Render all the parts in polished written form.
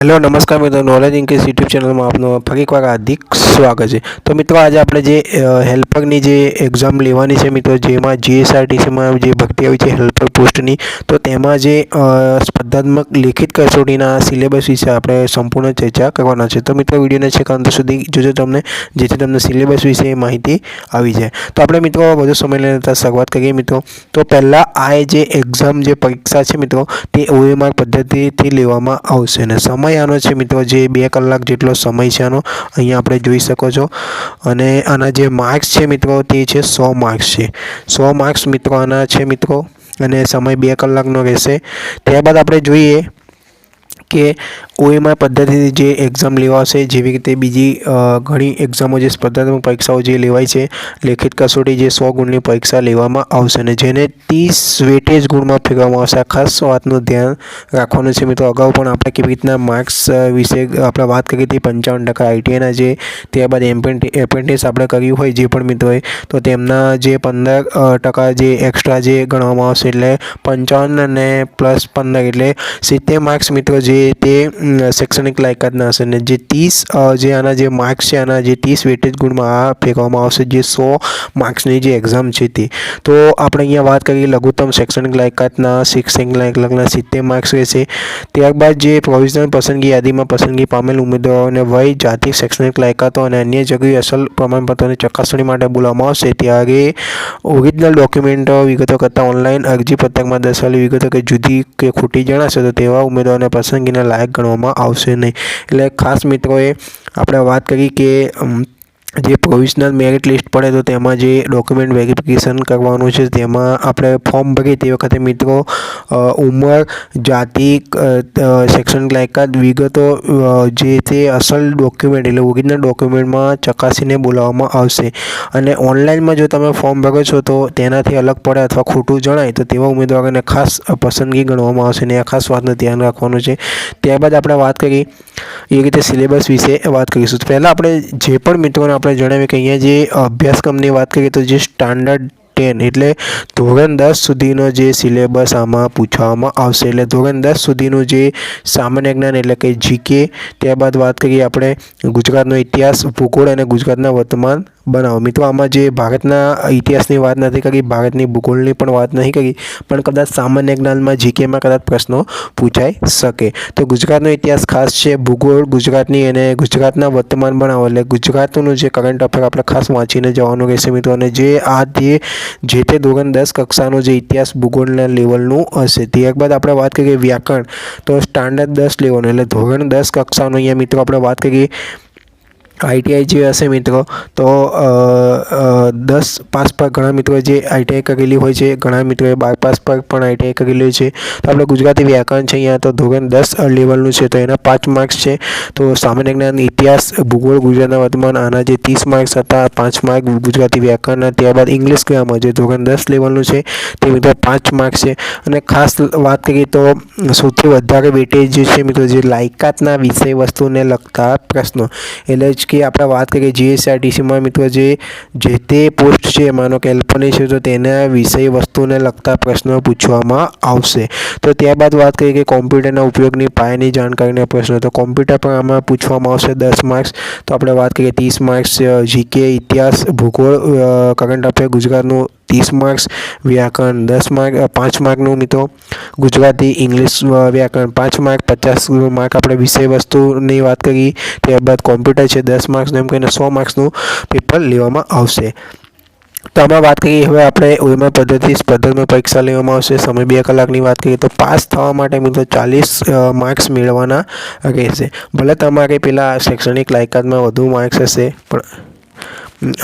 Hello नमस्कार मित्रों, knowledge increase YouTube channel में आपनो फरी एक बार हार्दिक स्वागत है। तो मित्रों आज આપણે જે હેલ્પરની જે એક્ઝામ લેવાની છે મિત્રો, જેમાં જીએસઆરટીસીમાં જે ભરતી આવી છે હેલ્પર પોસ્ટની, તો તેમાં જે સ્પર્ધાત્મક લેખિત કસોટીના સિલેબસ વિશે આપણે સંપૂર્ણ ચર્ચા કરવાના છે। તો મિત્રો વિડીયોને છેક અંત સુધી જોજો તમને, જેથી તમને સિલેબસ વિશે માહિતી આવી જાય। તો આપણે મિત્રો વધુ સમય ન લેતા શરૂઆત કરીએ મિત્રો। તો પહેલાં આ જે એક્ઝામ જે પરીક્ષા છે મિત્રો, તે ઓએમઆર પદ્ધતિથી લેવામાં આવશે અને સમય આનો છે મિત્રો જે 2 કલાક જેટલો સમય છે આનો, અહીંયા આપણે જોઈ શકો છો। અને આના જે માર્ક્સ છે મિત્રો તે છે 100 માર્ક્સ છે। 100 માર્ક્સ મિત્રો આના છે મિત્રો, અને સમય 2 કલાકનો રહેશે। ત્યારબાદ આપણે જોઈએ કે ઓએમઆર પદ્ધતિથી જે એક્ઝામ લેવાશે, જેવી રીતે બીજી ઘણી એક્ઝામો જે સ્પર્ધાત્મક પરીક્ષાઓ જે લેવાય છે, લેખિત કસોટી જે 100 ગુણની પરીક્ષા લેવામાં આવશે અને જેને 30 વેટેજ ગુણમાં ફેરવવામાં આવશે। આ ખાસ વાતનું ધ્યાન રાખવાનું છે મિત્રો। અગાઉ પણ આપણે કેવી રીતના માર્ક્સ વિશે આપણે વાત કરી હતી, 55% આઈટીઆઈના જે, ત્યારબાદ એપ્રેન્ટિસ આપણે કર્યું હોય જે પણ મિત્રોએ, તો તેમના જે 15% જે એક્સ્ટ્રા જે ગણવામાં આવશે, એટલે 55 અને +15 એટલે 70 માર્ક્સ મિત્રો જે તે શૈક્ષણિક લાયકાતના હશે અને જે 30 જે આના જે માર્ક્સ છે, આના જે 30 વેટેજ ગુણમાં આ ફેરવવામાં આવશે જે 100 માર્ક્સની જે એક્ઝામ છે તે। તો આપણે અહીંયા વાત કરીએ લઘુત્તમ શૈક્ષણિક લાયકાતના, શૈક્ષણિક લાયકાતના 70 માર્ક્સ રહેશે। ત્યારબાદ જે પ્રોવિઝનલ પસંદગી યાદીમાં પસંદગી પામેલ ઉમેદવારોને વય, જાતિ, શૈક્ષણિક લાયકાતો અને અન્ય જરૂરી અસલ પ્રમાણપત્રોની ચકાસણી માટે બોલાવવામાં આવશે, ત્યારે ઓરિજિનલ ડોક્યુમેન્ટ વિગતો કરતાં ઓનલાઈન અરજી પત્રકમાં દર્શાવેલી વિગતો કે જુદી કે ખોટી જણાશે તો તેવા ઉમેદવારોને પસંદગીના લાયક ગણવામાં આવશે નહીં। એટલે ખાસ મિત્રોએ આપણે વાત કરી કે જે પ્રોવિઝનલ મેરિટ લિસ્ટ પડે તો તેમાં જે ડોક્યુમેન્ટ વેરિફિકેશન કરવાનું છે, તેમાં આપણે ફોર્મ ભરીએ તે વખતે મિત્રો ઉંમર, જાતિ, શૈક્ષણિક લાયકાત વિગતો જે તે અસલ ડોક્યુમેન્ટ એટલે ઓરિજિનલ ડોક્યુમેન્ટમાં ચકાસીને બોલાવવામાં આવશે। અને ઓનલાઈનમાં જો તમે ફોર્મ ભરો છો તો તેનાથી અલગ પડે અથવા ખોટું જણાય તો તેવા ઉમેદવારોને ખાસ પસંદગી ગણવામાં આવશે અને આ ખાસ વાતનું ધ્યાન રાખવાનું છે। ત્યારબાદ આપણે વાત કરી એ રીતે સિલેબસ વિશે વાત કરીશું। તો પહેલાં આપણે જે પણ મિત્રોને આપણે જણાવીએ કે અહીંયા જે અભ્યાસક્રમની વાત કરીએ તો જે સ્ટાન્ડર્ડ 10 એટલે ધોરણ 10 સુધીનો જે સિલેબસ આમાં પૂછવામાં આવશે। એટલે ધોરણ 10 સુધીનું જે સામાન્ય જ્ઞાન એટલે કે જીકે, ત્યારબાદ વાત કરીએ આપણે ગુજરાતનો ઇતિહાસ, ભૂગોળ અને ગુજરાતના વર્તમાન બનાવો। મિત્રો આમાં જે ભારતના ઇતિહાસની વાત નથી કરી, ભારતની ભૂગોળની પણ વાત નહીં કરી, પણ કદાચ સામાન્ય જ્ઞાનમાં જીકેમાં કદાચ પ્રશ્નો પૂછાઈ શકે। તો ગુજરાતનો ઇતિહાસ ખાસ છે, ભૂગોળ ગુજરાતની અને ગુજરાતના વર્તમાન બનાવો એટલે ગુજરાતનું જે કરંટ અફેર આપણે ખાસ વાંચીને જવાનું રહેશે મિત્રો। અને જે આ જે તે ધોરણ 10 કક્ષાનો જે ઇતિહાસ ભૂગોળના લેવલનું હશે। ત્યારબાદ આપણે વાત કરીએ વ્યાકરણ, તો સ્ટાન્ડર્ડ 10 લેવલનું એટલે ધોરણ 10 કક્ષાનો અહીંયા મિત્રો આપણે વાત કરીએ આઈટીઆઈ જે હશે મિત્રો, તો 10 પાસ પર ઘણા મિત્રોએ જે આઈટીઆઈ કરેલી હોય છે, ઘણા મિત્રોએ 12 પાસ પર પણ આઈટીઆઈ કરેલી હોય છે। તો આપણે ગુજરાતી વ્યાકરણ છે અહીંયા તો ધોરણ 10 લેવલનું છે, તો એના 5 માર્ક્સ છે। તો સામાન્ય જ્ઞાન, ઇતિહાસ, ભૂગોળ, ગુજરાતના વર્તમાન આના જે 30 માર્ક્સ હતા, 5 માર્ક ગુજરાતી વ્યાકરણના। ત્યારબાદ ઇંગ્લિશ ગ્રામર જે ધોરણ 10 લેવલનું છે તે મિત્રો 5 માર્ક્સ છે। અને ખાસ વાત કરીએ તો સૌથી વધારે વેટેજ જે છે મિત્રો જે લાયકાતના વિષય વસ્તુને લગતા પ્રશ્નો, એટલે જ કે આપણે વાત કરીએ જીએસઆરટીસીમાં મિત્રો જે તે પોસ્ટ છે, માનો કે હેલ્પરની છે, તો તેના વિષય વસ્તુને લગતા પ્રશ્નો પૂછવામાં આવશે। તો ત્યારબાદ વાત કરીએ કે કોમ્પ્યુટરના ઉપયોગની પાયાની જાણકારીના પ્રશ્નો, તો કોમ્પ્યુટર પણ આમાં પૂછવામાં આવશે 10 માર્ક્સ। તો આપણે વાત કરીએ 30 માર્ક્સ જીકે, ઇતિહાસ, ભૂગોળ, કરંટ અફેર ગુજરાતનું 30 માર્ક્સ, વ્યાકરણ 10 માર્ક, 5 માર્કનું મિત્રો ગુજરાતી, ઇંગ્લિશ વ્યાકરણ 5 માર્ક, 50 માર્ક આપણે વિષય વસ્તુની વાત કરી। ત્યારબાદ કોમ્પ્યુટર છે 10 માર્ક્સનું, એમ કહીને 100 માર્ક્સનું પેપર લેવામાં આવશે। તો આમાં વાત કરીએ હવે આપણે ઓએમઆર પદ્ધતિ સ્પર્ધાત્મક પરીક્ષા લેવામાં આવશે, સમય 2 કલાકની વાત કરીએ તો પાસ થવા માટે મિત્રો 40 માર્ક્સ મેળવવાના રહેશે। ભલે તમારે પેલા શૈક્ષણિક લાયકાતમાં વધુ માર્ક્સ હશે, પણ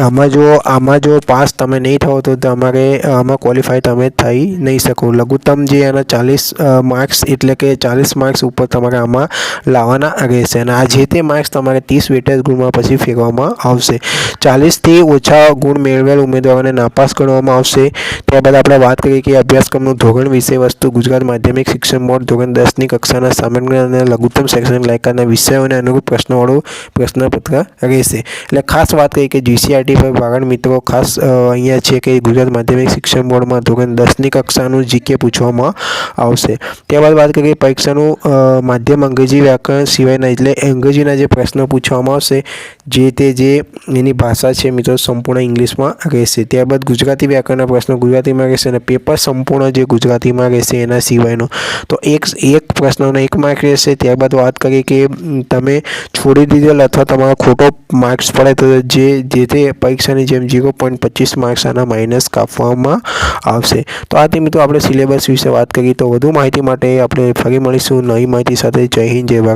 આમાં જો પાસ તમે નહીં થાઓ તો તમારે આમાં ક્વોલિફાય તમે થઈ નહીં શકો। લઘુત્તમ જે આના 40 માર્ક્સ એટલે કે 40 માર્ક્સ ઉપર તમારે આમાં લાવવાના રહેશે અને આ જે તે માર્ક્સ તમારે 30 વેટેજ ગુણમાં પછી ફેરવવામાં આવશે। 40થી ઓછા ગુણ મેળવેલ ઉમેદવારોને નાપાસ ગણવામાં આવશે। ત્યારબાદ આપણે વાત કરીએ કે અભ્યાસક્રમનું ધોરણ વિષય વસ્તુ ગુજરાત માધ્યમિક શિક્ષણ બોર્ડ ધોરણ 10ની કક્ષાના સામાન્ય અને લઘુત્તમ શૈક્ષણિક લાયકાતના વિષયોને અનુરૂપ પ્રશ્નોવાળું પ્રશ્નપત્ર રહેશે। એટલે ખાસ વાત કરીએ કે NCERT પર ભાગણ મિત્રો ખાસ અહીંયા છે કે ગુજરાત માધ્યમિક શિક્ષણ બોર્ડમાં ધોરણ 10ની કક્ષાનું GK પૂછવામાં આવશે. ત્યારબાદ વાત કરીએ પરીક્ષાનું માધ્યમ અંગ્રેજી વ્યાકરણ સિવાયના એટલે અંગ્રેજીના જે પ્રશ્નો પૂછવામાં આવશે જે એની ભાષા છે મિત્રો સંપૂર્ણ ઇંગ્લિશમાં રહેશે. ત્યારબાદ ગુજરાતી વ્યાકરણના પ્રશ્નો ગુજરાતીમાં રહેશે અને પેપર સંપૂર્ણ જે ગુજરાતીમાં રહેશે એના સિવાયનો તો એક પ્રશ્નનો 1 માર્ક રહેશે. ત્યારબાદ વાત કરીએ કે તમે છોડી દીધેલ અથવા તમારો ખોટો માર્ક્સ પડે તો જે તે પરીક્ષાની જેમ 0.25 માર્ક્સ આના માઇનસ કાપવામાં આવશે. તો આ તે મિત્રો આપણે સિલેબસ વિશે વાત કરી. તો વધુ માહિતી માટે આપણે ફરી મળીશું નવી માહિતી સાથે. જય હિન્દ, જય ભારત.